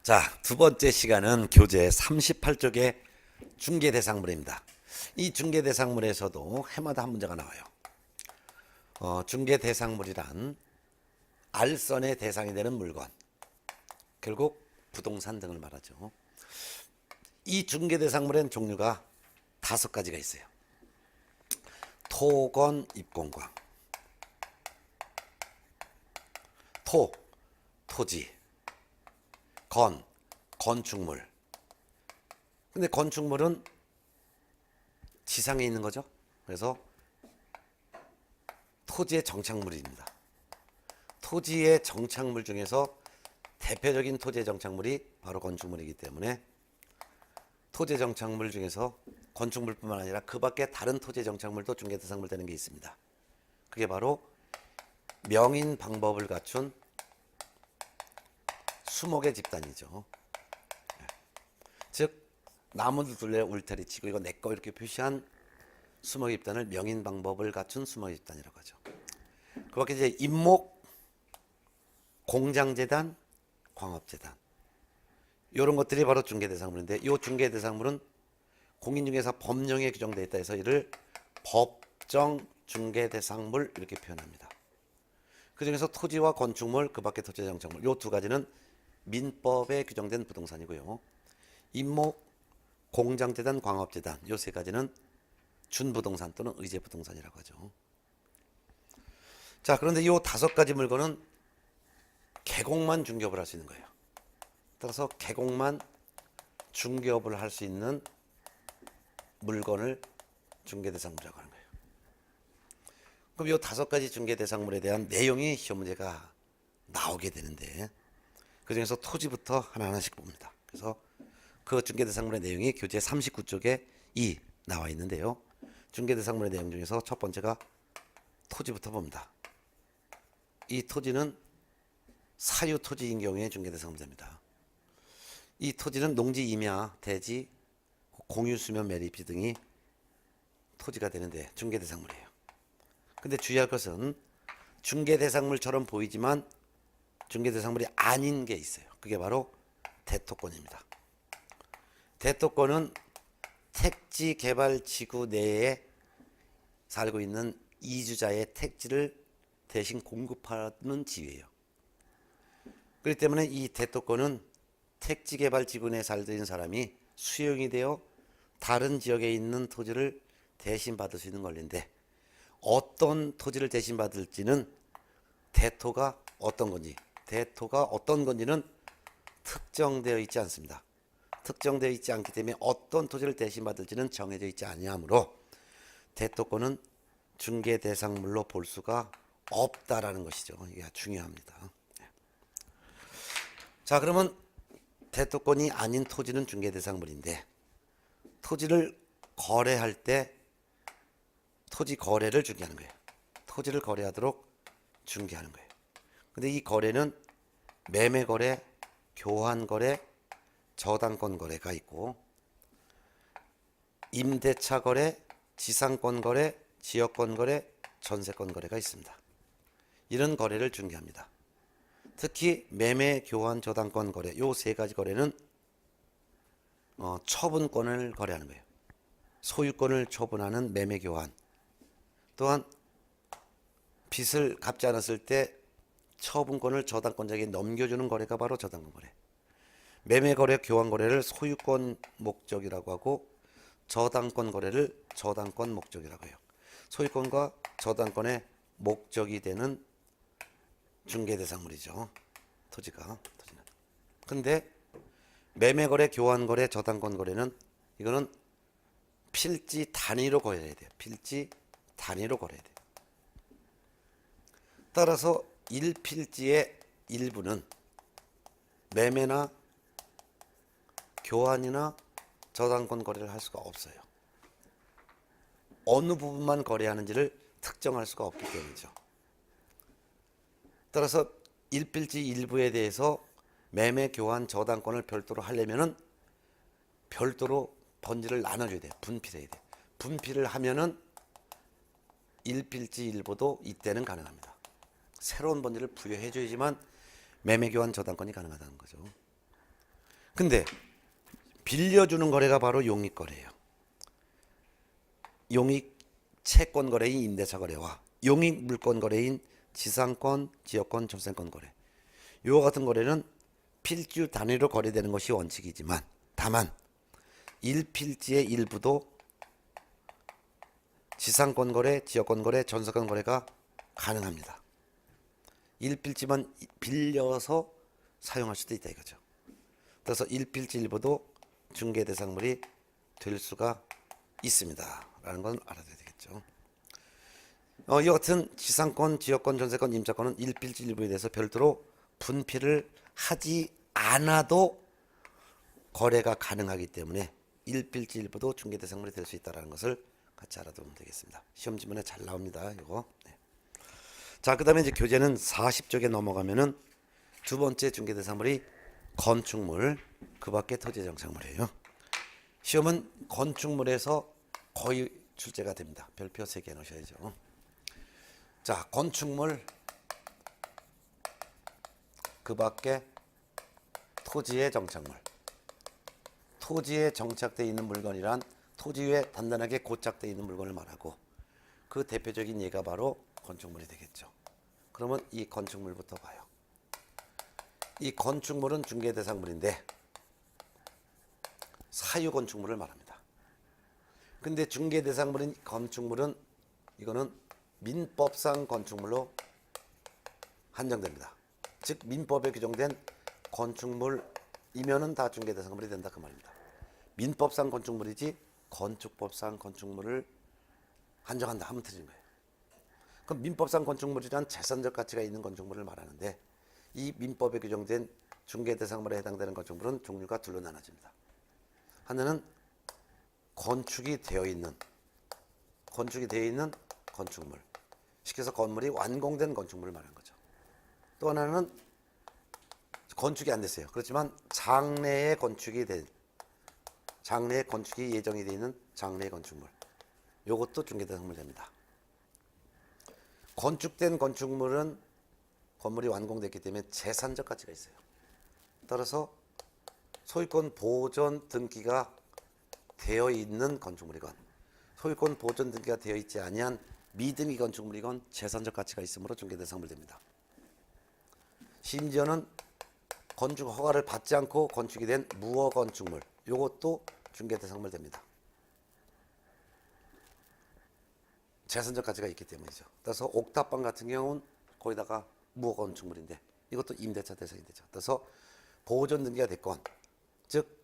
자, 두 번째 시간은 교재 38쪽의 중개대상물입니다. 이 중개대상물에서도 해마다 한 문제가 나와요. 중개대상물이란 알선의 대상이 되는 물건, 결국 부동산 등을 말하죠. 이 중개대상물엔 종류가 5가지가 있어요. 토건 입공광, 토지, 건축물. 근데 건축물은 지상에 있는 거죠. 그래서 토지의 정착물입니다. 토지의 정착물 중에서 대표적인 토지의 정착물이 바로 건축물이기 때문에 토지의 정착물 중에서 건축물뿐만 아니라 그 밖에 다른 토지의 정착물도 중개대상물 되는 게 있습니다. 그게 바로 명인 방법을 갖춘 수목의 집단이죠. 즉 나무들 둘레 울타리 치고 이거 내 거 이렇게 표시한 수목의 집단을 명인 방법을 갖춘 수목의 집단이라고 하죠. 그 밖에 이제 임목, 공장재단, 광업재단 이런 것들이 바로 중개대상물인데 이 중개대상물은 공인중개사 법령에 규정되어 있다 해서 이를 법정 중개대상물 이렇게 표현합니다. 그 중에서 토지와 건축물, 그 밖에 토지 정착물 이 두 가지는 민법에 규정된 부동산이고요. 임목, 공장재단, 광업재단 이 세 가지는 준부동산 또는 의제부동산이라고 하죠. 자, 그런데 이 5가지 물건은 개공만 중개업을 할 수 있는 거예요. 따라서 개공만 중개업을 할 수 있는 물건을 중개대상물이라고 하는 거예요. 그럼 이 5가지 중개대상물에 대한 내용이 시험 문제가 나오게 되는데 그 중에서 토지부터 하나하나씩 봅니다. 그래서 그 중개대상물의 내용이 교재 39쪽에 나와 있는데요. 중개대상물의 내용 중에서 첫 번째가 토지부터 봅니다. 이 토지는 사유토지인 경우에 중개대상물입니다. 이 토지는 농지, 임야, 대지, 공유수면, 매립지 등이 토지가 되는데 중개대상물이에요. 근데 주의할 것은 중개대상물처럼 보이지만 중개대상물이 아닌 게 있어요. 그게 바로 대토권입니다. 대토권은 택지개발지구 내에 살고 있는 이주자의 택지를 대신 공급하는 지위예요. 그렇기 때문에 이 대토권은 택지개발지구 내에 살던 사람이 수용이 되어 다른 지역에 있는 토지를 대신 받을 수 있는 권리인데 어떤 토지를 대신 받을지는 대토가 어떤 건지는 특정되어 있지 않습니다. 특정되어 있지 않기 때문에 어떤 토지를 대신 받을지는 정해져 있지 아니하므로 대토권은 중개대상물로 볼 수가 없다라는 것이죠. 이게 중요합니다. 자, 그러면 대토권이 아닌 토지는 중개대상물인데 토지를 거래할 때 토지 거래를 중개하는 거예요. 토지를 거래하도록 중개하는 거예요. 근데 이 거래는 매매 거래, 교환 거래, 저당권 거래가 있고 임대차 거래, 지상권 거래, 지역권 거래, 전세권 거래가 있습니다. 이런 거래를 중개합니다. 특히 매매, 교환, 저당권 거래 요 3가지 거래는 처분권을 거래하는 거예요. 소유권을 처분하는 매매, 교환, 또한 빚을 갚지 않았을 때 처분권을 저당권자에게 넘겨주는 거래가 바로 저당권 거래. 매매 거래, 교환 거래를 소유권 목적이라고 하고 저당권 거래를 저당권 목적이라고 해요. 소유권과 저당권의 목적이 되는 중개대상물이죠. 토지는. 근데 매매 거래, 교환 거래, 저당권 거래는 이거는 필지 단위로 거래해야 돼요. 필지 단위로 거래해야 돼요. 따라서 1필지의 일부는 매매나 교환이나 저당권 거래를 할 수가 없어요. 어느 부분만 거래하는지를 특정할 수가 없기 때문이죠. 따라서 1필지 일부에 대해서 매매, 교환, 저당권을 별도로 하려면은 별도로 번지를 나눠줘야 돼요. 분필해야 돼요. 분필을 하면은 1필지 일부도 이때는 가능합니다. 새로운 번지를 부여해줘야지만 매매, 교환, 저당권이 가능하다는 거죠. 근데 빌려주는 거래가 바로 용익거래예요. 용익 채권 거래인 임대차 거래와 용익 물건 거래인 지상권, 지역권, 전세권 거래. 이와 같은 거래는 필지 단위로 거래되는 것이 원칙이지만 다만 1필지의 일부도 지상권 거래, 지역권 거래, 전세권 거래가 가능합니다. 1필지만 빌려서 사용할 수도 있다 이거죠. 그래서 1필지 일부도 중개 대상물이 될 수가 있습니다. 라는 건 알아둬야 되겠죠. 이와 같은 지상권, 지역권, 전세권, 임차권은 1필지 일부에 대해서 별도로 분필을 하지 않아도 거래가 가능하기 때문에 1필지 일부도 중개 대상물이 될 수 있다는 것을 같이 알아두면 되겠습니다. 시험 지문에 잘 나옵니다. 이거. 네. 자, 그다음에 이제 교재는 40쪽에 넘어가면은 두 번째 중개 대상물이 건축물, 그밖에 토지 정착물이에요. 시험은 건축물에서 거의 출제가 됩니다. 별표 3개 넣으셔야죠. 자, 건축물, 그밖에 토지의 정착물. 토지에 정착되어 있는 물건이란 토지 위에 단단하게 고착되어 있는 물건을 말하고 그 대표적인 예가 바로 건축물이 되겠죠. 그러면 이 건축물부터 봐요. 이 건축물은 중개 대상물인데 사유 건축물을 말합니다. 근데 중개 대상물인 건축물은 이거는 민법상 건축물로 한정됩니다. 즉 민법에 규정된 건축물이면은 다 중개 대상물이 된다 그 말입니다. 민법상 건축물이지 건축법상 건축물을 한정한다 하면 틀린 거예요. 그럼 민법상 건축물이란 재산적 가치가 있는 건축물을 말하는데 이 민법에 규정된 중개 대상물에 해당되는 건축물은 종류가 둘로 나눠집니다. 하나는 건축이 되어 있는 건축물. 쉽게 해서 건물이 완공된 건축물을 말하는 거죠. 또 하나는 건축이 안 됐어요. 그렇지만 장래에 건축이 예정이 되어 있는 장래의 건축물. 이것도 중개 대상물 됩니다. 건축된 건축물은 건물이 완공됐기 때문에 재산적 가치가 있어요. 따라서 소유권 보존 등기가 되어 있는 건축물이건 소유권 보존 등기가 되어 있지 아니한 미등기 건축물이건 재산적 가치가 있으므로 중개 대상물 됩니다. 심지어는 건축 허가를 받지 않고 건축이 된 무허 건축물, 이것도 중개 대상물 됩니다. 재산적 가치가 있기 때문이죠. 따라서 옥탑방 같은 경우는 거기다가 무허 건축물인데 이것도 임대차 대상이 되죠. 따라서 보존 등기가 됐건, 즉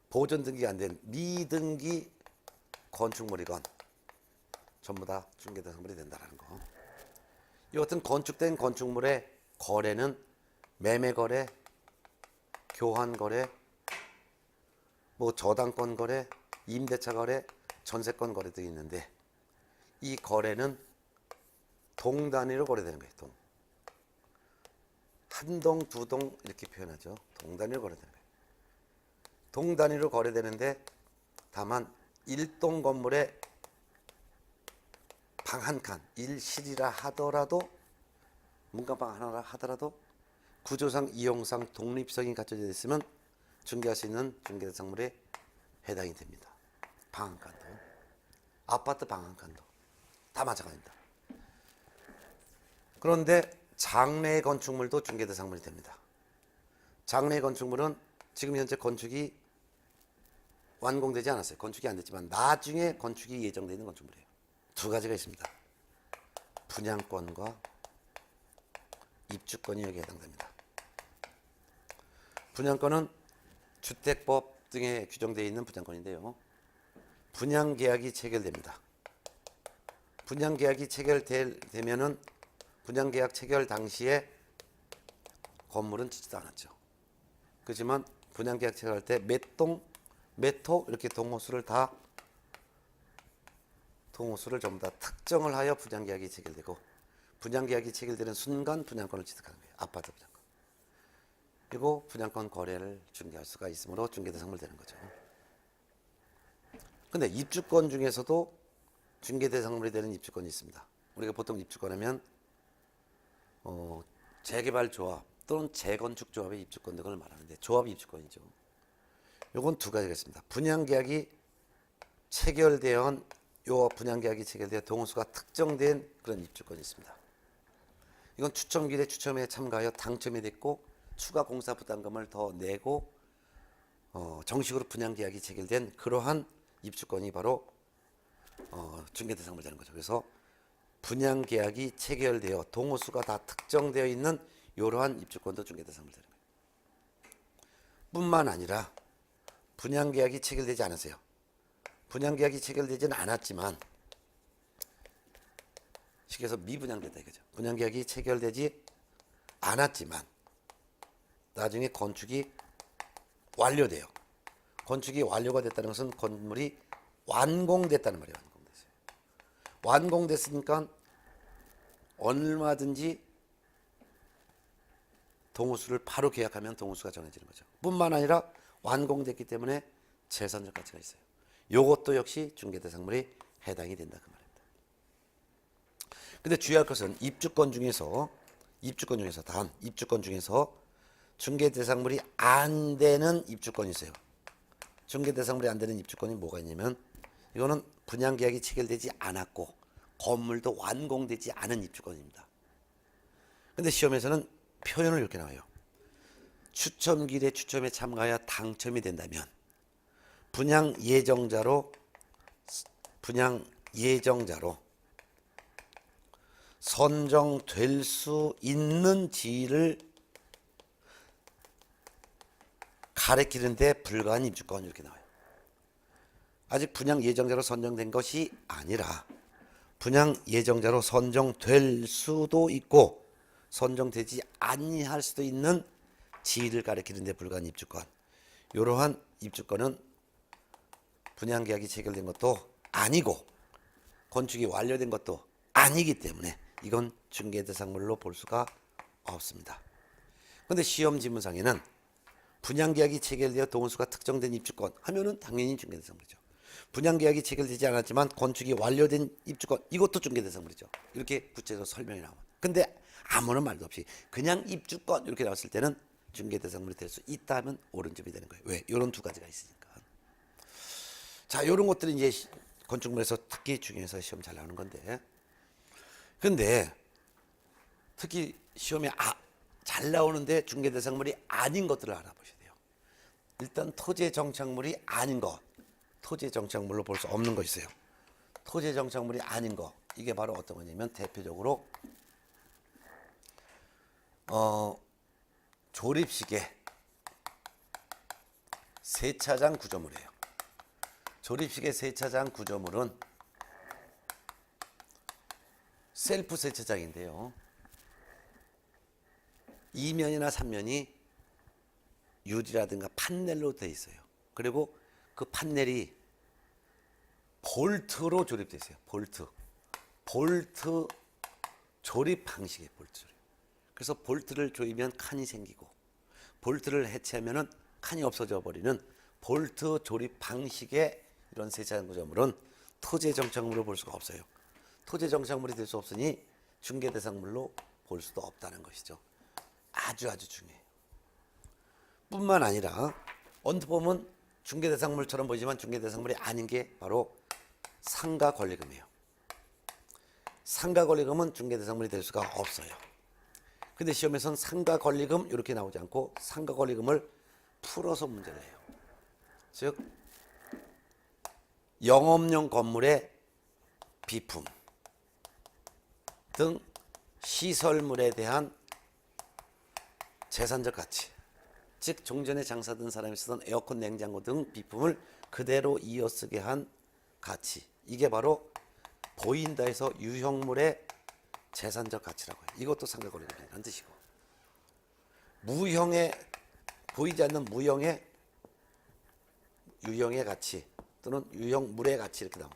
보존 등기가 안 된 미등기 건축물이건 전부 다 중개 대상물이 된다는 거. 이 같은 건축된 건축물의 거래는 매매 거래, 교환 거래, 뭐 저당권 거래, 임대차 거래, 전세권 거래 등이 있는데 이 거래는 동 단위로 거래되는 거예요. 한 동, 두 동 이렇게 표현하죠. 동 단위로 거래되는 거예요. 동 단위로 거래되는데 다만 1동 건물에 방 한 칸, 1실이라 하더라도 문간방 하나라 하더라도 구조상, 이용상 독립성이 갖춰져 있으면 중개할 수 있는 중개 대상물에 해당이 됩니다. 방 한 칸도, 아파트 방 한 칸도 다 마찬가지입니다. 그런데 장래 건축물도 중개 대상물이 됩니다. 장래 건축물은 지금 현재 건축이 완공되지 않았어요. 건축이 안 됐지만 나중에 건축이 예정되어 있는 건축물이에요. 두 가지가 있습니다. 분양권과 입주권이 여기에 해당됩니다. 분양권은 주택법 등에 규정되어 있는 분양권인데요. 분양계약이 체결됩니다. 분양계약이 체결되면은 분양계약 체결 당시에 건물은 짓지도 않았죠. 그렇지만 분양계약 체결할 때 몇 동, 몇 호 이렇게 동호수를 전부 다 특정을 하여 분양계약이 체결되고 분양계약이 체결되는 순간 분양권을 취득하는 거예요. 아파트 분양권. 그리고 분양권 거래를 중개할 수가 있으므로 중개대상물 되는 거죠. 근데 입주권 중에서도 중개대상물이 되는 입주권이 있습니다. 우리가 보통 입주권 하면 재개발조합 또는 재건축조합의 입주권 등을 말하는데 조합 입주권이죠. 요건 두 가지가 있습니다. 분양계약이 체결되어 요 분양계약이 체결되어 동호수가 특정된 그런 입주권이 있습니다. 이건 추첨기일에 추첨에 참가하여 당첨이 됐고 추가 공사 부담금을 더 내고 정식으로 분양계약이 체결된 그러한 입주권이 바로 중개대상물 되는 거죠. 그래서 분양계약이 체결되어 동호수가 다 특정되어 있는 이러한 입주권도 중개대상물 되는 거예요. 뿐만 아니라 분양계약이 체결되지 않았어요. 분양계약이 체결되지는 않았지만 쉽게 해서 미분양됐다 이거죠. 분양계약이 체결되지 않았지만 나중에 건축이 완료돼요. 건축이 완료가 됐다는 것은 건물이 완공됐다는 말이에요. 완공됐으니까 얼마든지 동호수를 바로 계약하면 동호수가 정해지는 거죠. 뿐만 아니라 완공됐기 때문에 재산적 가치가 있어요. 이것도 역시 중개대상물이 해당이 된다 그 말입니다. 근데 주의할 것은 입주권 중에서 단 입주권 중에서 중개대상물이 안 되는 입주권이 있어요. 중개대상물이 안 되는 입주권이 뭐가 있냐면 이거는 분양계약이 체결되지 않았고 건물도 완공되지 않은 입주권입니다. 근데 시험에서는 표현을 이렇게 나와요. 추첨기일에 추첨에 참가하여 당첨이 된다면 분양 예정자로 선정될 수 있는 지위를 가리키는 데 불과한 입주권 이렇게 나와요. 아직 분양 예정자로 선정된 것이 아니라 분양 예정자로 선정될 수도 있고 선정되지 아니할 수도 있는 지위를 가리키는 데 불과한 입주권. 이러한 입주권은 분양계약이 체결된 것도 아니고 건축이 완료된 것도 아니기 때문에 이건 중개대상물로 볼 수가 없습니다. 그런데 시험 지문상에는 분양계약이 체결되어 동호수가 특정된 입주권 하면은 당연히 중개대상물이죠. 분양계약이 체결되지 않았지만 건축이 완료된 입주권 이것도 중개대상물이죠. 이렇게 구체적으로 설명이 나오면. 근데 아무런 말도 없이 그냥 입주권 이렇게 나왔을 때는 중개대상물이 될 수 있다 하면 오른쪽이 되는 거예요. 왜? 이런 두 가지가 있으니까. 자, 이런 것들이 이제 건축물에서 특히 중요해서 시험 잘 나오는 건데. 근데 특히 시험에 잘 나오는데 중개대상물이 아닌 것들을 알아보셔야 돼요. 일단 토지정착물이 아닌 것. 토지정착물로 볼 수 없는 거 있어요. 토지정착물이 아닌 거. 이게 바로 어떤 거냐면 대표적으로 조립식의 세차장 구조물이에요. 조립식의 세차장 구조물은 셀프 세차장인데요. 2면이나 3면이 유리라든가 판넬로 되어 있어요. 그리고 그 판넬이 볼트로 조립되어 있어요. 볼트 조립 방식이에요. 볼트 조립. 그래서 볼트를 조이면 칸이 생기고 볼트를 해체하면 칸이 없어져 버리는 볼트 조립 방식의 이런 세차장 구조물은 토지 정착물로 볼 수가 없어요. 토지 정착물이 될 수 없으니 중개대상물로 볼 수도 없다는 것이죠. 아주 중요해요. 뿐만 아니라 언뜻 보면 중개대상물처럼 보이지만 중개대상물이 아닌 게 바로 상가권리금이에요. 상가권리금은 중개대상물이 될 수가 없어요. 근데 시험에서는 상가권리금 이렇게 나오지 않고 상가권리금을 풀어서 문제를 해요. 즉 영업용 건물의 비품 등 시설물에 대한 재산적 가치, 즉 종전에 장사든 사람이 쓰던 에어컨, 냉장고 등 비품을 그대로 이어쓰게 한 가치, 이게 바로 보인다 해서 유형물의 재산적 가치라고 해요. 이것도 상가권리금이라는 뜻이고, 무형의 보이지 않는 무형의 유형의 가치 또는 유형물의 가치 이렇게 나오고,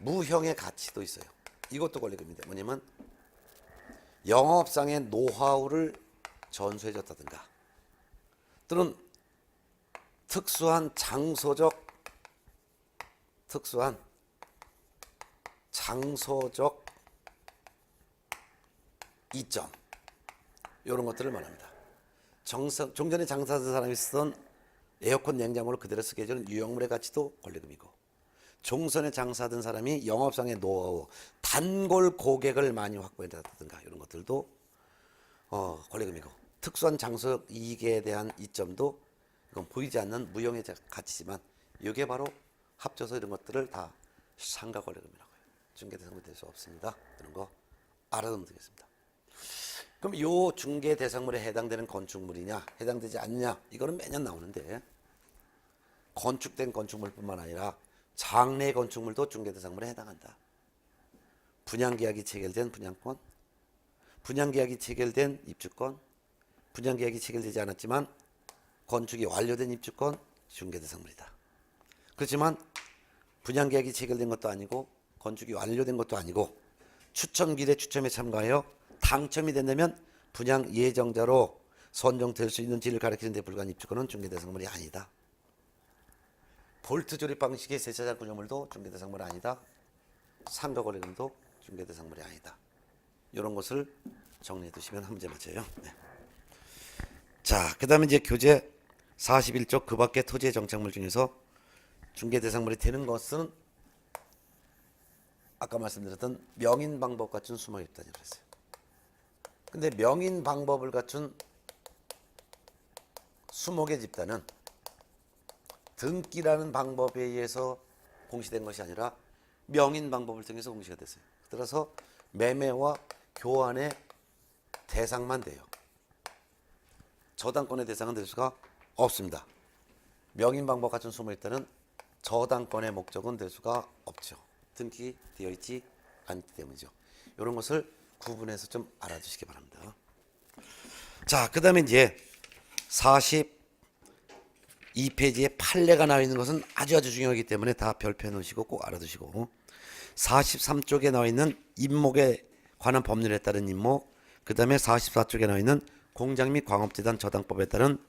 무형의 가치도 있어요. 이것도 권리금인데 뭐냐면 영업상의 노하우를 전수해줬다든가 또는 특수한 장소적 이점, 이런 것들을 말합니다. 종전에 장사하던 사람이 쓰던 에어컨 냉장고를 그대로 쓰게 해주는 유형물의 가치도 권리금이고, 종선에 장사하던 사람이 영업상의 노하우, 단골 고객을 많이 확보했다든가 이런 것들도 권리금이고, 특수한 장소적 이익에 대한 이점도 이건 보이지 않는 무형의 가치지만 이게 바로 합쳐서 이런 것들을 다 상가 권리금이라고 해요. 중개대상물이 될 수 없습니다. 이런 거 알아두면 되겠습니다. 그럼 요 중개대상물에 해당되는 건축물이냐 해당되지 않냐 이거는 매년 나오는데, 건축된 건축물뿐만 아니라 장래 건축물도 중개대상물에 해당한다. 분양계약이 체결된 분양권, 분양계약이 체결된 입주권, 분양계약이 체결되지 않았지만 건축이 완료된 입주권, 중개대상물이다. 그렇지만 분양계약이 체결된 것도 아니고 건축이 완료된 것도 아니고 추첨기일에 추첨에 참가하여 당첨이 된다면 분양 예정자로 선정될 수 있는 지를 가리키는 데 불과한 입주권은 중개대상물이 아니다. 볼트 조립 방식의 세차장 구조물도 중개대상물이 아니다. 상가 권리금도 중개대상물이 아니다. 이런 것을 정리해 두시면 한 문제 맞춰요. 네. 자, 그 다음에 이제 교재 41쪽 그 밖의 토지의 정착물 중에서 중개대상물이 되는 것은 아까 말씀드렸던 명인 방법 갖춘 수목 입단이라고 했어요. 근데 명인 방법을 갖춘 수목의 집단은 등기라는 방법에 의해서 공시된 것이 아니라 명인 방법을 통해서 공시가 됐어요. 따라서 매매와 교환의 대상만 돼요. 저당권의 대상은 될 수가 없습니다. 명인 방법 갖춘 수목의 집단은 저당권의 목적은 될 수가 없죠. 등기되어 있지 않기 때문이죠. 이런 것을 구분해서 좀 알아두시기 바랍니다. 자, 그 다음에 이제 42페이지에 판례가 나와 있는 것은 아주 중요하기 때문에 다 별표해 놓으시고 꼭 알아두시고, 43쪽에 나와 있는 임목에 관한 법률에 따른 임목, 그 다음에 44쪽에 나와 있는 공장 및 광업재단 저당법에 따른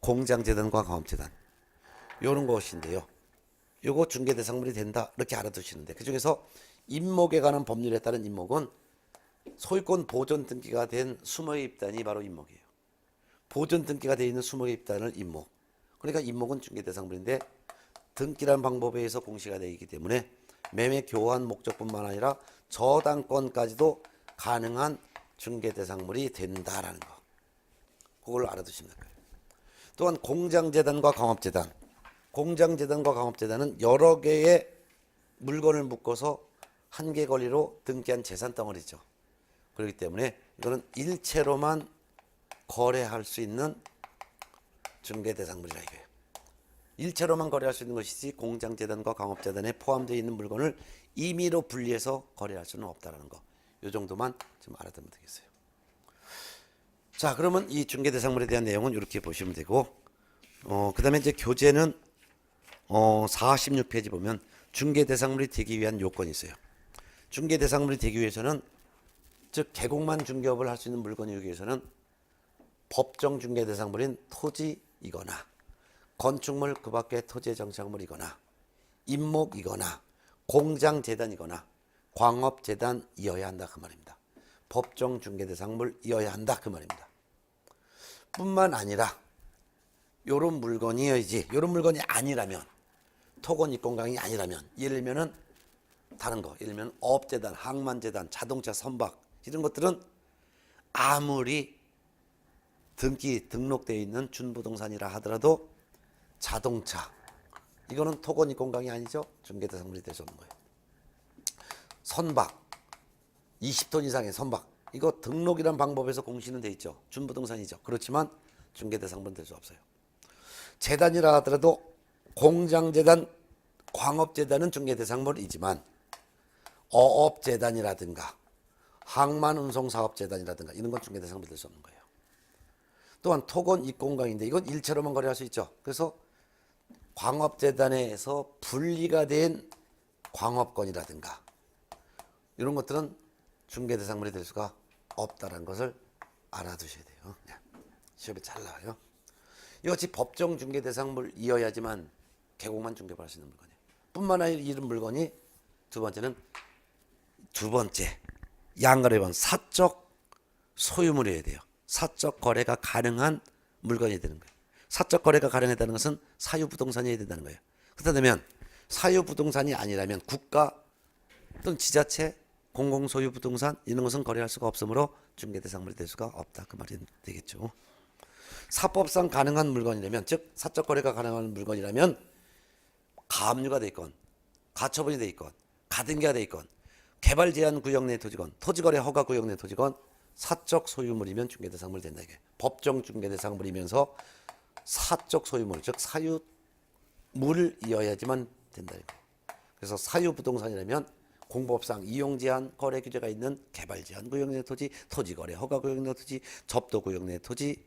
공장재단과 광업재단, 이런 것인데요. 요거 중개대상물이 된다 이렇게 알아두시는데, 그 중에서 임목에 관한 법률에 따른 임목은 소유권 보존 등기가 된 수목의 입단이 바로 임목이에요. 보존 등기가 되어 있는 수목의 입단을 임목. 그러니까 임목은 중개대상물인데 등기라는 방법에 의해서 공시가 되어 있기 때문에 매매 교환 목적뿐만 아니라 저당권까지도 가능한 중개대상물이 된다라는 거. 그걸 알아두시면 될까요? 또한 공장재단과 광업재단. 공장재단과 광업재단은 여러 개의 물건을 묶어서 한 개 권리로 등기한 재산 덩어리죠. 그렇기 때문에 이거는 일체로만 거래할 수 있는 중개대상물이라 이거예요. 일체로만 거래할 수 있는 것이지 공장재단과 광업재단에 포함되어 있는 물건을 임의로 분리해서 거래할 수는 없다는 거. 이 정도만 좀 알아두면 되겠어요. 자, 그러면 이 중개대상물에 대한 내용은 이렇게 보시면 되고, 그 다음에 이제 교재는 46페이지 보면 중개대상물이 되기 위한 요건이 있어요. 중개대상물이 되기 위해서는, 즉 개공만 중개업을 할 수 있는 물건이기 위해서는 법정 중개대상물인 토지이거나 건축물 그 밖의 토지의 정착물이거나 임목이거나 공장재단이거나 광업재단이어야 한다 그 말입니다. 법정 중개대상물이어야 한다 그 말입니다. 뿐만 아니라 요런 물건이어야지, 요런 물건이 아니라면, 토건 입건강이 아니라면, 예를 들면은 다른 거, 예를 들면 업재단, 항만재단, 자동차 선박 이런 것들은 아무리 등록되어 있는 준부동산이라 하더라도 자동차, 이거는 토건 입건강이 아니죠. 중개대상물이 될 수 없는 거예요. 선박, 20톤 이상의 선박, 이거 등록이란 방법에서 공시는 돼 있죠. 준부동산이죠. 그렇지만 중개대상물은 될 수 없어요. 재단이라 하더라도 공장재단, 광업재단은 중개대상물이지만 어업재단이라든가 항만운송사업재단이라든가 이런 건 중개대상물이 될 수 없는 거예요. 또한 토건 입공강인데 이건 일체로만 거래할 수 있죠. 그래서 광업재단에서 분리가 된 광업권이라든가 이런 것들은 중개대상물이 될 수가 없다는 것을 알아두셔야 돼요. 시험에 잘 나와요. 이것이 법정 중개대상물이어야지만 개공만 중개할 수 있는 물건이에요. 뿐만 아니라 이런 물건이 두 번째 양거래원 사적 소유물이어야 돼요. 사적 거래가 가능한 물건이 되는 거예요. 사적 거래가 가능하다는 것은 사유부동산이어야 된다는 거예요. 그렇다면 사유부동산이 아니라면 국가 또는 지자체, 공공소유 부동산 이런 것은 거래할 수가 없으므로 중개대상물이 될 수가 없다. 그 말이 되겠죠. 사법상 가능한 물건이라면, 즉 사적 거래가 가능한 물건이라면 가압류가 돼 있건 가처분이 돼 있건 가등기가 돼 있건 개발 제한 구역 내 토지건 토지거래 허가 구역 내 토지건 사적 소유물이면 중개대상물이 된다. 이게 법정 중개대상물이면서 사적 소유물, 즉 사유물이어야지만 된다. 이거. 그래서 사유부동산이라면 공법상 이용 제한 거래 규제가 있는 개발 제한 구역 내 토지, 토지거래 허가 구역 내 토지, 접도 구역 내 토지,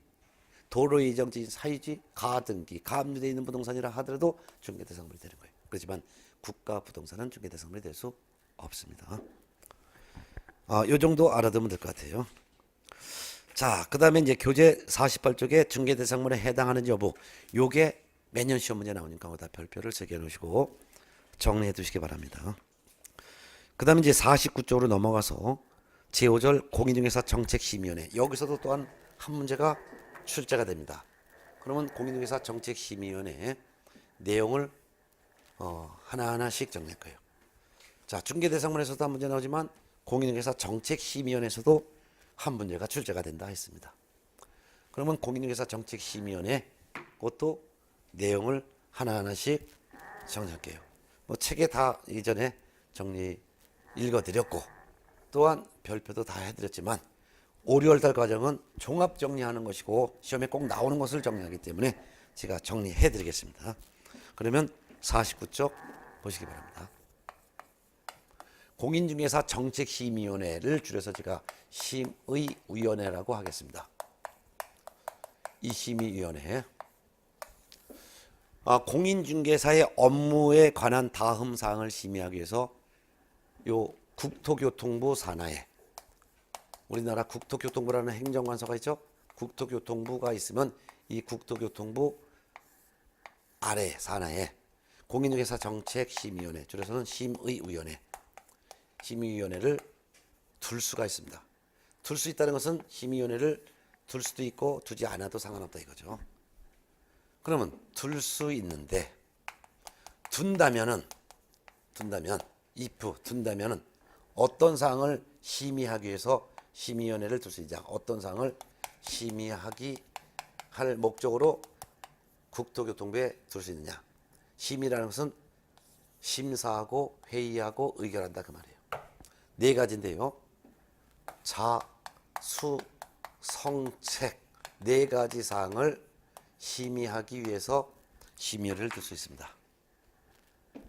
도로 이정지, 사유지, 가등기, 가압류되어 있는 부동산이라 하더라도 중개대상물이 되는 거예요. 그렇지만 국가 부동산은 중개대상물이 될 수 없습니다. 요 정도 알아두면 될 것 같아요. 자, 그 다음에 이제 교재 48쪽에 중개대상물에 해당하는지 여부, 요게 매년 시험 문제 나오니까 다 별표를 새겨 놓으시고 정리해 두시기 바랍니다. 그 다음에 이제 49쪽으로 넘어가서 제5절 공인중개사 정책심의위원회, 여기서도 또한 한 문제가 출제가 됩니다. 그러면 공인중개사 정책심의위원회 내용을 하나하나씩 정리할 거예요. 자, 중개대상물에서도 한 문제 나오지만 공인중개사 정책심의위원회에서도 한 문제가 출제가 된다 했습니다. 그러면 공인중개사 정책심의위원회 그것도 내용을 하나하나씩 정리할게요. 뭐 책에 다 이전에 정리 읽어드렸고 또한 별표도 다 해드렸지만 5, 6월달 과정은 종합 정리하는 것이고 시험에 꼭 나오는 것을 정리하기 때문에 제가 정리해드리겠습니다. 그러면 49쪽 보시기 바랍니다. 공인중개사 정책심의위원회를 줄여서 제가 심의위원회라고 하겠습니다. 이 심의위원회, 공인중개사의 업무에 관한 다음 사항을 심의하기 위해서 요 국토교통부 산하에, 우리나라 국토교통부라는 행정관서가 있죠. 국토교통부가 있으면 이 국토교통부 아래 산하에 공인중개사 정책심의위원회, 줄여서는 심의위원회, 심의위원회를 둘 수가 있습니다. 둘 수 있다는 것은 심의위원회를 둘 수도 있고 두지 않아도 상관없다 이거죠. 그러면 둘 수 있는데 둔다면은 어떤 사항을 심의하기 위해서 심의위원회를 둘 수 있냐, 어떤 사항을 심의하기 할 목적으로 국토교통부에 둘 수 있느냐. 심의라는 것은 심사하고 회의하고 의결한다 그 말이에요. 네 가지인데요. 자, 수, 성, 책 네 가지 사항을 심의하기 위해서 심의를 둘 수 있습니다.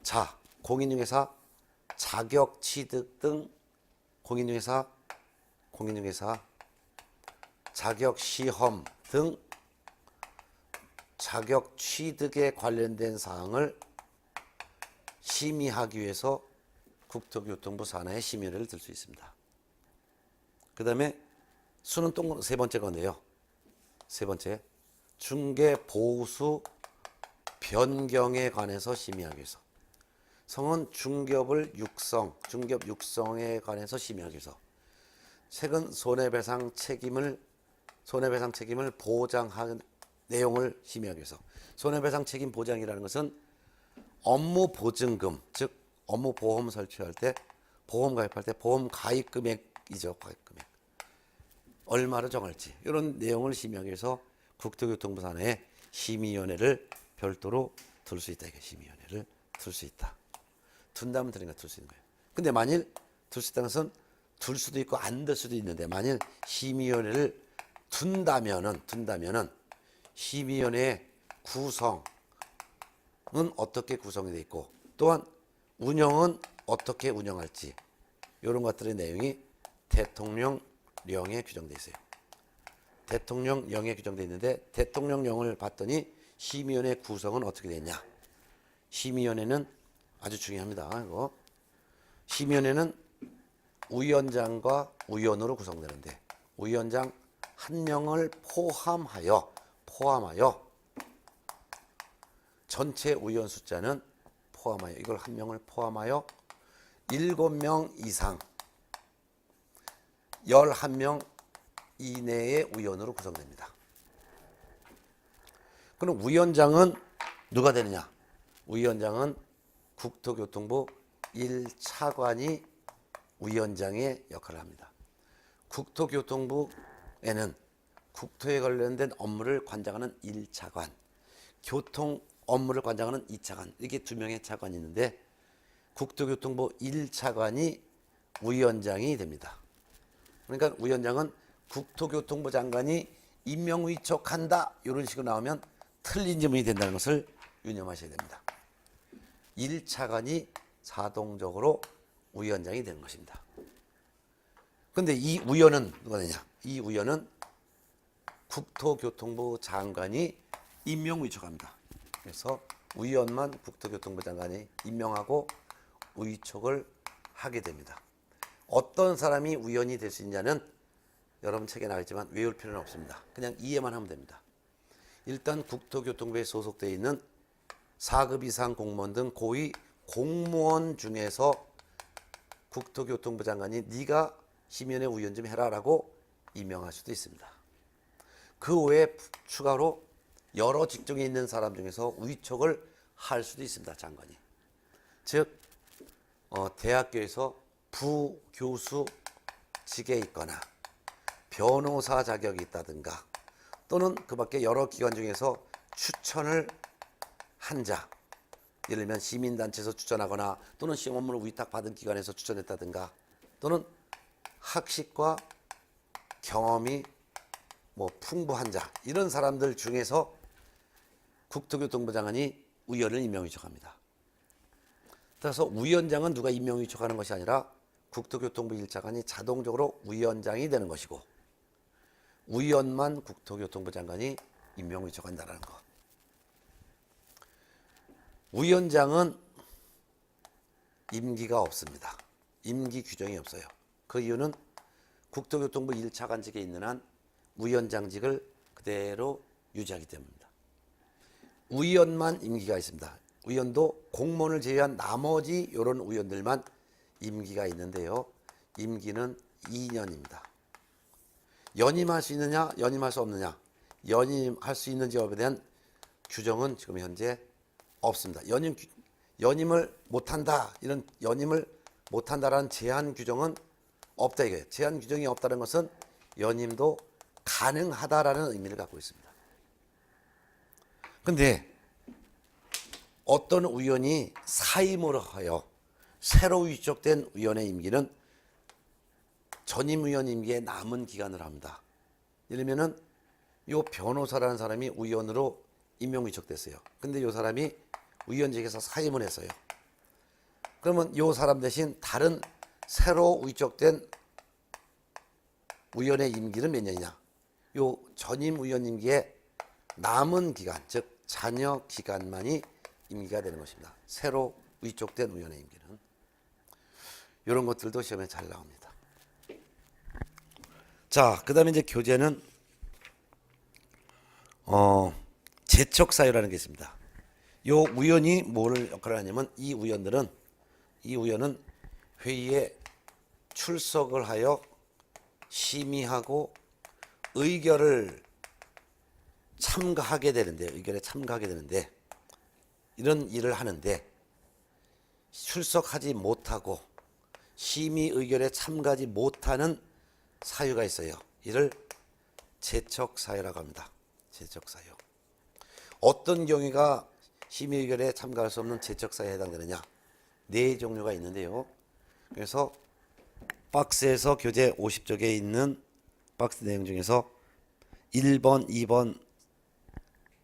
자, 공인중개사 자격 취득 등 공인중개사 자격 시험 등 자격 취득에 관련된 사항을 심의하기 위해서 국토교통부 산하에 심의를 들 수 있습니다. 그 다음에 수는 또 세 번째 건데요. 세 번째, 중개 보수 변경에 관해서 심의하기 위해서. 성은 중개업 육성에 관해서 심의하기 위해서. 책은 손해배상 책임을 보장하는 내용을 심의하기 위해서. 손해배상 책임 보장이라는 것은 업무 보증금, 즉 업무 보험 설치할 때, 보험 가입할 때 보험 가입 금액이죠. 가입 금액. 얼마로 정할지 이런 내용을 심의하기 위해서 국토교통부 산하에 심의위원회를 별도로 둘 수 있다. 이게 심의위원회를 둘 수 있다. 둔다면 되니까 둘 수 있는 거예요. 근데 만일 둘 수 있다는 것은 둘 수도 있고 안 될 수도 있는데, 만일 심의위원회를 둔다면은 심의위원회의 구성은 어떻게 구성이 되어 있고 또한 운영은 어떻게 운영할지 이런 것들의 내용이 대통령령에 규정되어 있어요. 대통령령에 규정되어 있는데 대통령령을 봤더니 심의위원회 구성은 어떻게 되냐. 심의위원회는 아주 중요합니다. 이거. 심의위원회는 위원장과 위원으로 구성되는데 위원장 한 명을 포함하여 전체 위원 숫자는 포함하여, 이걸 한 명을 포함하여 7명 이상 11명 이내의 위원으로 구성됩니다. 그럼 위원장은 누가 되느냐? 위원장은 국토교통부 1차관이 위원장의 역할을 합니다. 국토교통부에는 국토에 관련된 업무를 관장하는 1차관, 교통 업무를 관장하는 2차관, 이렇게 두 명의 차관이 있는데 국토교통부 1차관이 위원장이 됩니다. 그러니까 위원장은 국토교통부 장관이 임명위촉한다 이런 식으로 나오면 틀린 지문이 된다는 것을 유념하셔야 됩니다. 1차관이 자동적으로 위원장이 되는 것입니다. 그런데 이 위원은 누가 되냐? 이 위원은 국토교통부 장관이 임명위촉합니다. 그래서 위원만 국토교통부 장관이 임명하고 위촉을 하게 됩니다. 어떤 사람이 위원이 될 수 있냐는 여러분 책에 나와있지만 외울 필요는 없습니다. 그냥 이해만 하면 됩니다. 일단 국토교통부에 소속되어 있는 4급 이상 공무원 등 고위 공무원 중에서 국토교통부 장관이 네가 심의위원회 위원 좀 해라라고 임명할 수도 있습니다. 그 외에 추가로 여러 직종에 있는 사람 중에서 위촉을 할 수도 있습니다. 장관이. 즉 대학교에서 부교수직에 있거나 변호사 자격이 있다든가 또는 그 밖에 여러 기관 중에서 추천을 한 자, 예를 들면 시민단체에서 추천하거나 또는 시험 업무를 위탁받은 기관에서 추천했다든가 또는 학식과 경험이 풍부한 자, 이런 사람들 중에서 국토교통부 장관이 위원을 임명위촉합니다. 따라서 위원장은 누가 임명위촉하는 것이 아니라 국토교통부 1차관이 자동적으로 위원장이 되는 것이고 위원만 국토교통부 장관이 임명위촉한다는 것. 위원장은 임기가 없습니다. 임기 규정이 없어요. 그 이유는 국토교통부 1차관직에 있는 한 위원장직을 그대로 유지하기 때문입니다. 위원만 임기가 있습니다. 위원도 공무원을 제외한 나머지 이런 위원들만 임기가 있는데요. 임기는 2년입니다. 연임할 수 있느냐, 연임할 수 없느냐, 연임할 수 있는지 여부에 대한 규정은 지금 현재 없습니다. 연임을 못한다, 이런 연임을 못한다라는 제한 규정은 없다 이거예요. 제한 규정이 없다는 것은 연임도 가능하다라는 의미를 갖고 있습니다. 그런데 어떤 위원이 사임으로 하여 새로 위촉된 위원의 임기는 전임 위원 임기에 남은 기간을 합니다. 예를 들면은 이 변호사라는 사람이 위원으로 임명 위촉됐어요. 근데 이 사람이 위원직에서 사임을 했어요. 그러면 이 사람 대신 다른 새로 위촉된 위원의 임기는 몇 년이냐? 이 전임 위원 임기에 남은 기간, 즉 잔여 기간만이 임기가 되는 것입니다. 새로 위촉된 위원의 임기는. 이런 것들도 시험에 잘 나옵니다. 자, 그 다음에 이제 교재는 제척사유라는 게 있습니다. 이 위원이 뭘 역할을 하냐면 이 위원은 회의에 출석을 하여 심의하고 의결에 참가하게 되는데 이런 일을 하는데 출석하지 못하고 심의 의결에 참가하지 못하는 사유가 있어요. 이를 제척사유라고 합니다. 제척사유. 어떤 경위가 심의 의결에 참가할 수 없는 제척사유에 해당되느냐? 4종류가 있는데요. 그래서 박스에서 교재 50쪽에 있는 박스 내용 중에서 1번, 2번,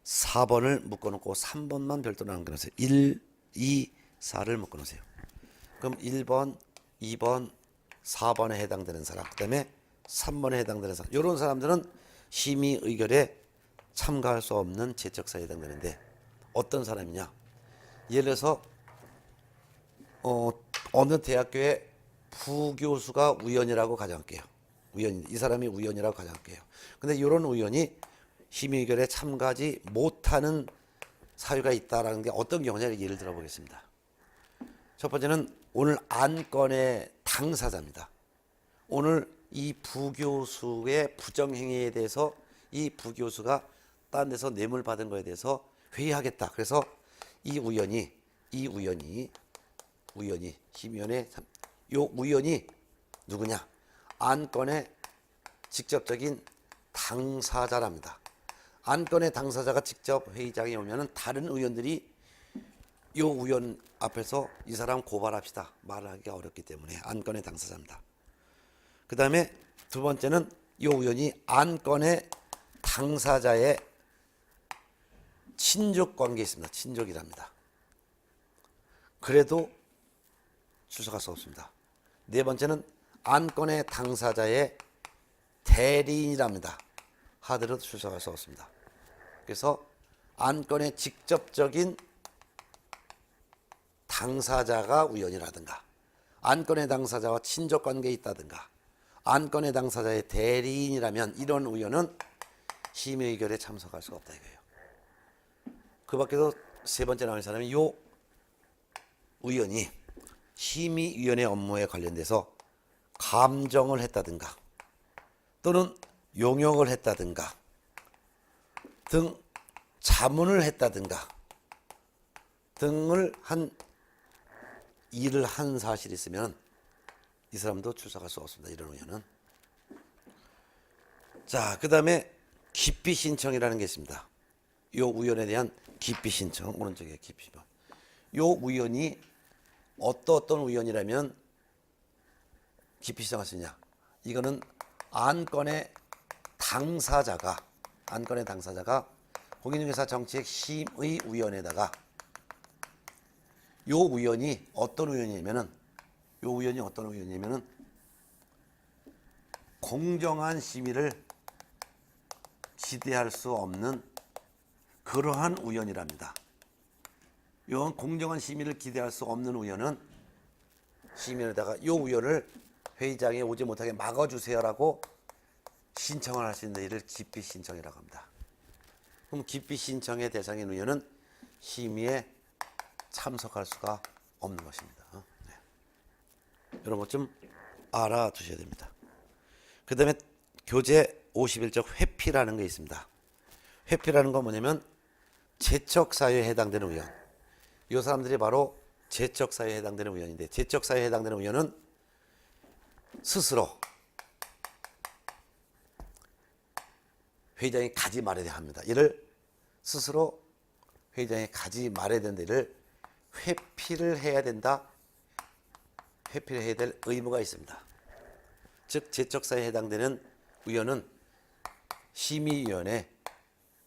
4번을 묶어놓고 3번만 별도로 남겨놓으세요. 1, 2, 4를 묶어놓으세요. 그럼 1번, 2번, 4번에 해당되는 사람, 그 다음에 3번에 해당되는 사람, 이런 사람들은 심의 의결에 참가할 수 없는 제척사유에 해당되는데 어떤 사람이냐? 예를 들어서 어느 대학교의 부교수가 위원이라고 가정할게요. 이 사람이 위원이라고 가정할게요. 근데 이런 위원이 심의 의결에 참가하지 못하는 사유가 있다라는 게 어떤 경우냐? 예를 들어보겠습니다. 첫 번째는 오늘 안건의 당사자입니다. 오늘 이 부교수의 부정행위에 대해서 이 부교수가 다른 데서 뇌물 받은 거에 대해서 회의하겠다. 그래서 이 우연이 심의위원회 요 우연이 누구냐? 안건의 직접적인 당사자랍니다. 안건의 당사자가 직접 회의장에 오면은 다른 의원들이 요 의원 앞에서 이 사람 고발합시다 말하기가 어렵기 때문에 안건의 당사자입니다. 그 다음에 두 번째는 이 의원이 안건의 당사자의 친족 관계에 있습니다. 친족이랍니다. 그래도 출석할 수 없습니다. 네 번째는 안건의 당사자의 대리인이랍니다. 하더라도 출석할 수 없습니다. 그래서 안건의 직접적인 당사자가 의원이라든가 안건의 당사자와 친족 관계에 있다든가 안건의 당사자의 대리인이라면 이런 의원은 심의 의결에 참석할 수가 없다 이거예요. 그 밖에도 세 번째 나온 사람이 요 의원이 심의위원회 업무에 관련돼서 감정을 했다든가 또는 용역을 했다든가 등 자문을 했다든가 등을 한 일을 한 사실이 있으면 이 사람도 출석할 수 없습니다. 이런 의원은. 자, 그 다음에 기피 신청이라는 게 있습니다. 요 의원에 대한 기피 신청, 오른쪽에 기피 신청. 요 의원이 어떤 의원이라면 기피 신청할 수 있냐? 이거는 안건의 당사자가 공인중개사 정책 심의위원회에다가 요 의원이 어떤 의원이냐면은 공정한 심의를 기대할 수 없는 그러한 의원이랍니다. 요 공정한 심의를 기대할 수 없는 의원은 심의에다가 요 의원을 회의장에 오지 못하게 막아주세요라고 신청을 할 수 있는 일을 기피 신청이라고 합니다. 그럼 기피 신청의 대상인 의원은 심의에 참석할 수가 없는 것입니다. 네. 이런 것 좀 알아두셔야 됩니다. 그 다음에 교재 51쪽 회피라는 게 있습니다. 회피라는 건 뭐냐면 제척사유에 해당되는 의원. 이 사람들이 바로 제척사유에 해당되는 의원인데 제척사유에 해당되는 의원은 스스로 회의장에 가지 말아야 합니다. 이를 스스로 회의장에 가지 말아야 되는 데를 회피를 해야 된다. 회피를 해야 될 의무가 있습니다. 즉 제척사유에 해당되는 의원은 심의위원회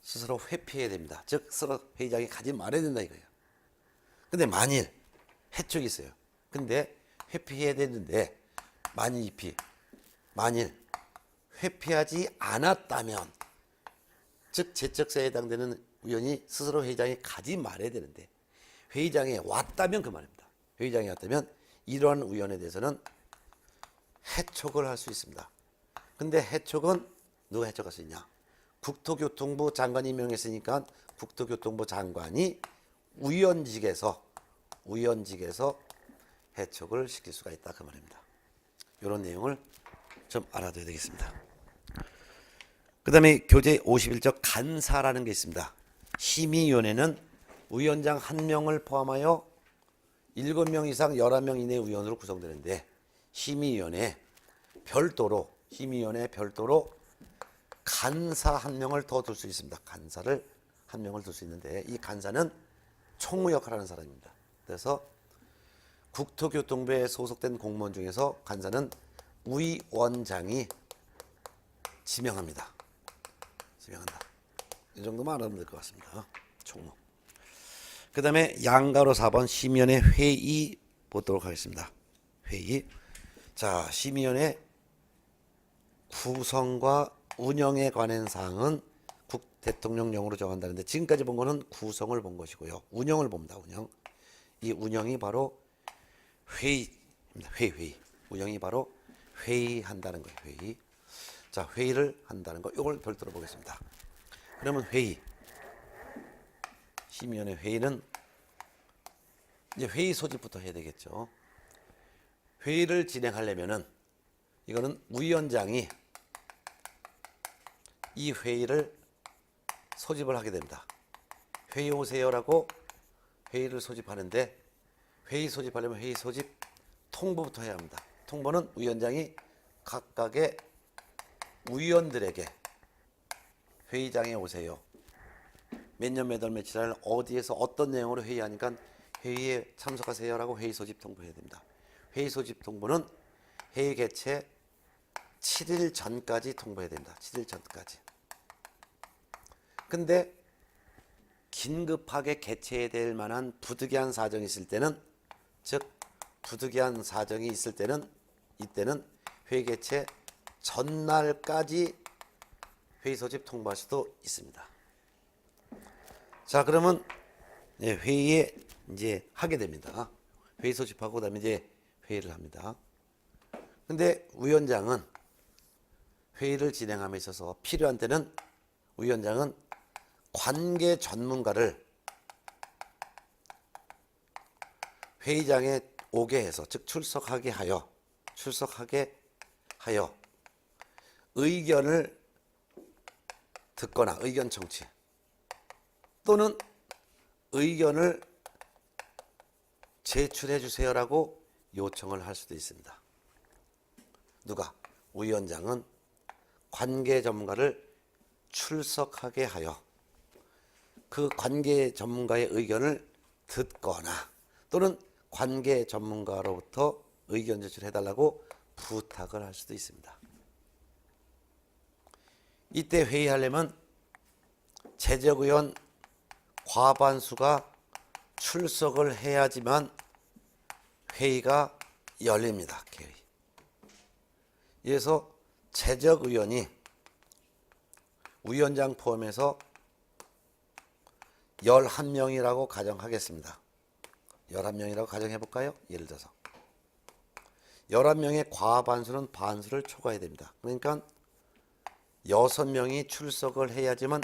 스스로 회피해야 됩니다. 즉 스스로 회의장에 가지 말아야 된다 이거예요. 근데 만일 해촉이 있어요. 근데 회피해야 되는데 만일 회피하지 않았다면 즉 제척사유에 해당되는 의원이 스스로 회의장에 가지 말아야 되는데 회의장에 왔다면 그 말입니다. 회의장에 왔다면 이러한 의원에 대해서는 해촉을 할 수 있습니다. 근데 해촉은 누가 해촉할 수 있냐? 국토교통부 장관이 임명했으니까 국토교통부 장관이 의원직에서 해촉을 시킬 수가 있다 그 말입니다. 이런 내용을 좀 알아둬야 되겠습니다. 그 다음에 교재 51쪽 간사라는 게 있습니다. 심의위원회는 위원장 1명을 포함하여 7명 이상 11명 이내 위원으로 구성되는데 심의위원회에 별도로 간사 1명을 더 둘 수 있습니다. 간사를 1명을 둘 수 있는데 이 간사는 총무 역할을 하는 사람입니다. 그래서 국토교통부에 소속된 공무원 중에서 간사는 위원장이 지명한다. 이 정도만 알아두면 될 것 같습니다. 총무. 그 다음에 양가로 4번 심의위원회 회의 보도록 하겠습니다. 회의. 자, 심의위원회 구성과 운영에 관한 사항은 대통령령으로 정한다는데 지금까지 본 거는 구성을 본 것이고요. 운영을 봅니다. 운영. 이 운영이 바로 회의입니다. 회의. 운영이 바로 회의한다는 거예요. 회의. 자, 회의를 한다는 거. 이걸 별도로 보겠습니다. 그러면 회의. 심의위원회 회의는 이제 회의 소집부터 해야 되겠죠. 회의를 진행하려면은 이거는 위원장이 이 회의를 소집을 하게 됩니다. 회의 오세요라고 회의를 소집하는데 회의 소집하려면 회의 소집 통보부터 해야 합니다. 통보는 위원장이 각각의 위원들에게 회의장에 오세요. 몇 년 몇 월 며칠 날 어디에서 어떤 내용으로 회의하니까 회의에 참석하세요라고 회의 소집 통보해야 됩니다. 회의 소집 통보는 회의 개최 7일 전까지 통보해야 됩니다. 7일 전까지. 근데 긴급하게 개최해야 될 만한 부득이한 사정이 있을 때는, 즉 부득이한 사정이 있을 때는, 이때는 회의 개최 전날까지 회의 소집 통보할 수도 있습니다. 자, 그러면 회의에 이제 하게 됩니다. 회의 소집하고 그다음에 이제 회의를 합니다. 근데 위원장은 회의를 진행함에 있어서 필요한 때는 위원장은 관계 전문가를 회의장에 오게 해서, 즉 출석하게 하여 의견을 듣거나 의견 청취 또는 의견을 제출해 주세요라고 요청을 할 수도 있습니다. 누가? 위원장은 관계 전문가를 출석하게 하여 그 관계 전문가의 의견을 듣거나 또는 관계 전문가로부터 의견 제출해달라고 부탁을 할 수도 있습니다. 이때 회의하려면 재적의원 과반수가 출석을 해야지만 회의가 열립니다. 회의. 그래서 재적의원이 위원장 포함해서 11명이라고 가정하겠습니다. 11명이라고 가정해 볼까요? 예를 들어서 11명의 과반수는 반수를 초과해야 됩니다. 그러니까 6명이 출석을 해야지만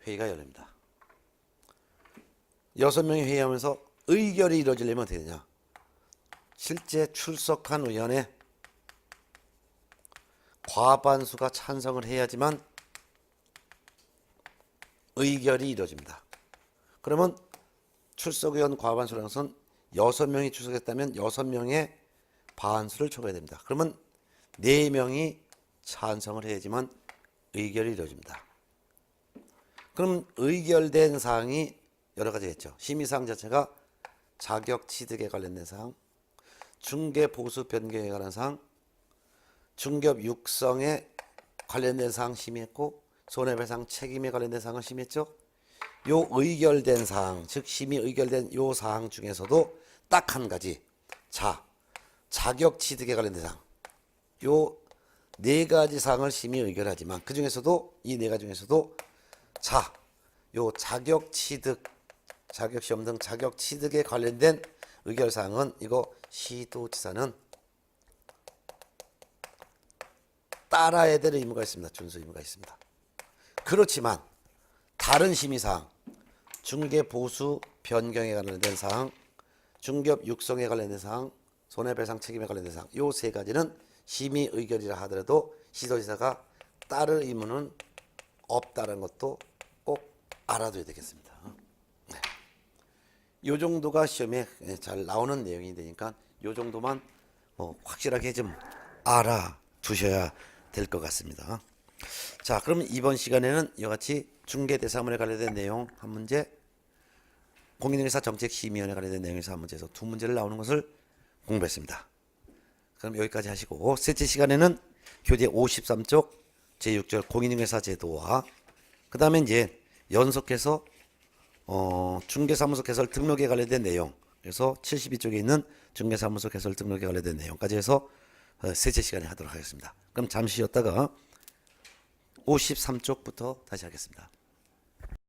회의가 열립니다. 6명이 회의하면서 의결이 이루어지려면 어떻게 되냐? 실제 출석한 의원의 과반수가 찬성을 해야지만 의결이 이루어집니다. 그러면 출석의원 과반수라는 것은 6명이 출석했다면 6명의 반수를 초과해야 됩니다. 그러면 4명이 찬성을 해야지만 의결이 이루어집니다. 그럼 의결된 사항이 여러 가지겠죠. 심의사항 자체가 자격 취득에 관련된 사항, 중개 보수 변경에 관한 사항, 중개업 육성에 관련된 사항 심의했고 손해배상 책임에 관련된 사항을 심의했죠. 요 의결된 사항, 즉 심의 의결된 요 사항 중에서도 딱 한 가지, 자격 취득에 관련된 사항, 요 4가지 사항을 심의 의결하지만 그 중에서도 이 4가지 중에서도 요 자격 취득, 자격 시험 등 자격 취득에 관련된 의결 사항은 이거 시도지사는 따라야 될 의무가 있습니다. 준수 의무가 있습니다. 그렇지만 다른 심의사항, 중개 보수 변경에 관련된 사항, 중개업 육성에 관련된 사항, 손해배상 책임에 관련된 사항, 요 3가지는 심의 의결이라 하더라도 시도지사가 따를 의무는 없다는 것도 꼭 알아둬야 되겠습니다. 네. 요 정도가 시험에 잘 나오는 내용이 되니까 요 정도만 확실하게 좀 알아두셔야 될 것 같습니다. 자, 그러면 이번 시간에는 이와 같이 중개대사문에 관련된 내용 한 문제, 공인중개사 정책심의위원회 관련된 내용에서 한 문제에서 2문제를 나오는 것을 공부했습니다. 그럼 여기까지 하시고 셋째 시간에는 교재 53쪽 제6절 공인중개사 제도와 그 다음에 이제 연속해서 중개사무소 개설 등록에 관련된 내용, 그래서 72쪽에 있는 중개사무소 개설 등록에 관련된 내용까지 해서 셋째 시간에 하도록 하겠습니다. 그럼 잠시 쉬었다가 53쪽부터 다시 하겠습니다.